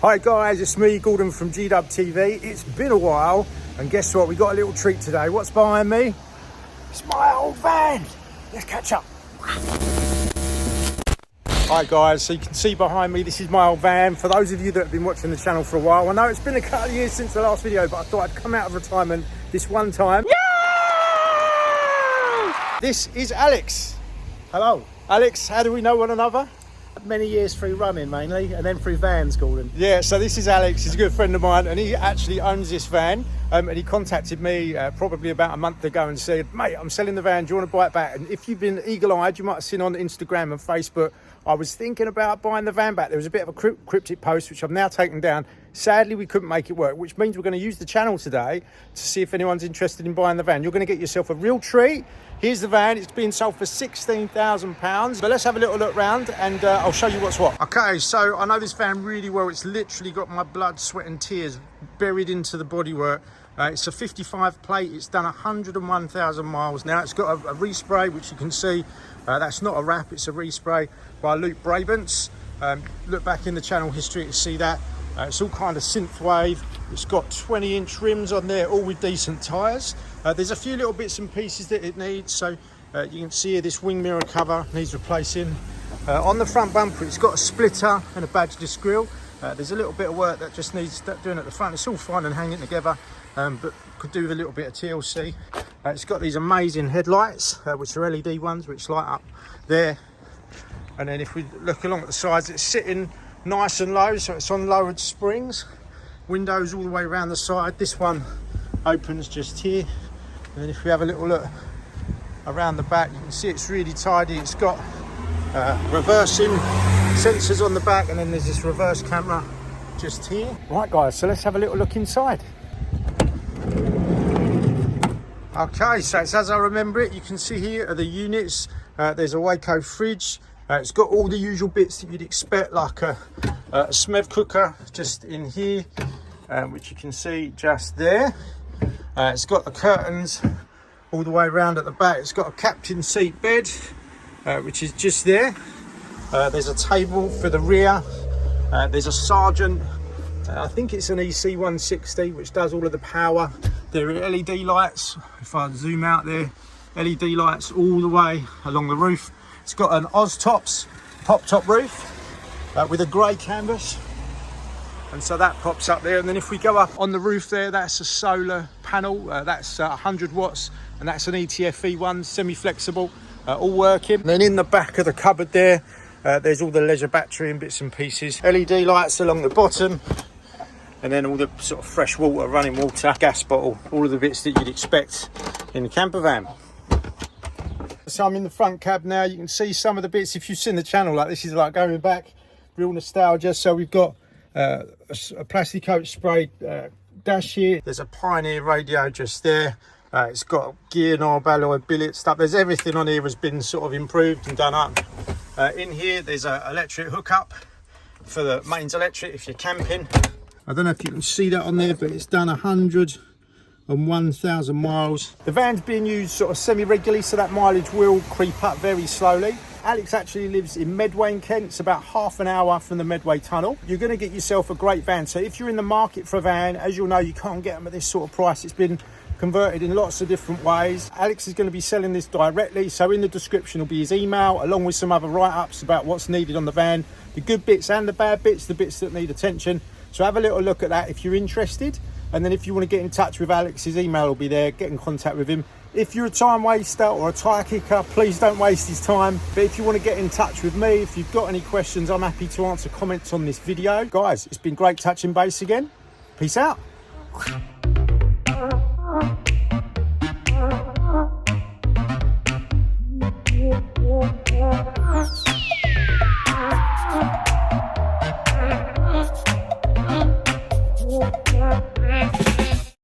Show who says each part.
Speaker 1: Hi guys, it's me, Gordon from GDUBTV. It's been a while, and guess what? We got a little treat today. What's behind me? It's my old van. Let's catch up. Hi guys, so you can see behind me, this is my old van. For those of you that have been watching the channel for a while, I know it's been a couple of years since the last video, but I thought I'd come out of retirement this one time. Yeah! This is Alex.
Speaker 2: Hello.
Speaker 1: Alex, how do we know one another?
Speaker 2: Many years through running mainly, and then through vans, Gordon.
Speaker 1: Yeah, so this is Alex. He's a good friend of mine, and he actually owns this van. And he contacted me probably about a month ago and said, mate, I'm selling the van, do you want to buy it back? And if you've been eagle-eyed, you might have seen on Instagram and Facebook, I was thinking about buying the van back. There was a bit of a cryptic post, which I've now taken down. Sadly, we couldn't make it work, which means we're going to use the channel today to see if anyone's interested in buying the van. You're going to get yourself a real treat. Here's the van. It's being sold for £16,000. But let's have a little look round and I'll show you what's what. Okay, so I know this van really well. It's literally got my blood, sweat and tears buried into the bodywork. It's a 55 plate. It's done 101,000 miles. Now it's got a respray, which you can see. That's not a wrap, it's a respray by Luke Brabants. Look back in the channel history to see that. It's all kind of synthwave. It's got 20-inch rims on there, all with decent tyres. There's a few little bits and pieces that it needs. So you can see here, this wing mirror cover needs replacing. On the front bumper, it's got a splitter and a badgeless grille. There's a little bit of work that just needs doing at the front. It's all fine and hanging together, but could do with a little bit of TLC. It's got these amazing headlights, which are LED ones, which light up there. And then if we look along at the sides, it's sitting nice and low, so it's on lowered springs. Windows all the way around the side. This one opens just here. And then if we have a little look around the back, you can see it's really tidy. It's got reversing sensors on the back, and then there's this reverse camera just here. Right guys, so let's have a little look inside. Okay, so it's as I remember it. You can see here are the units. There's a Waco fridge. It's got all the usual bits that you'd expect, like a SMEV cooker just in here, which you can see just there. It's got the curtains all the way around at the back. It's got a captain seat bed, which is just there. There's a table for the rear. There's a Sergeant. I think it's an EC 160, which does all of the power. There are LED lights. If I zoom out there, LED lights all the way along the roof. It's got an Austops pop-top roof with a grey canvas. And so that pops up there. And then if we go up on the roof there, that's a solar panel. That's 100 watts. And that's an ETF E1, semi-flexible, all working. And then in the back of the cupboard there, there's all the leisure battery and bits and pieces. LED lights along the bottom. And then all the sort of fresh water, running water, gas bottle, all of the bits that you'd expect in the camper van. So I'm in the front cab now. You can see some of the bits. If you've seen the channel, like this is like going back, real nostalgia. So we've got a plastic coat sprayed dash here. There's a Pioneer radio just there. It's got gear knob, alloy billet stuff. There's everything on here has been sort of improved and done up. In here, there's an electric hookup for the mains electric if you're camping. I don't know if you can see that on there, but it's done 101,000 miles. The van's being used sort of semi-regularly, so that mileage will creep up very slowly. Alex actually lives in Medway in Kent. It's about half an hour from the Medway tunnel. You're going to get yourself a great van. So if you're in the market for a van, as you'll know, you can't get them at this sort of price. It's been converted in lots of different ways. Alex is going to be selling this directly, so in the description will be his email, along with some other write-ups about what's needed on the van, the good bits and the bad bits, the bits that need attention. So have a little look at that if you're interested. And then if you want to get in touch with Alex, his email will be there. Get in contact with him. If you're a time waster or a tyre kicker, please don't waste his time. But if you want to get in touch with me, if you've got any questions, I'm happy to answer comments on this video. Guys, it's been great touching base again. Peace out.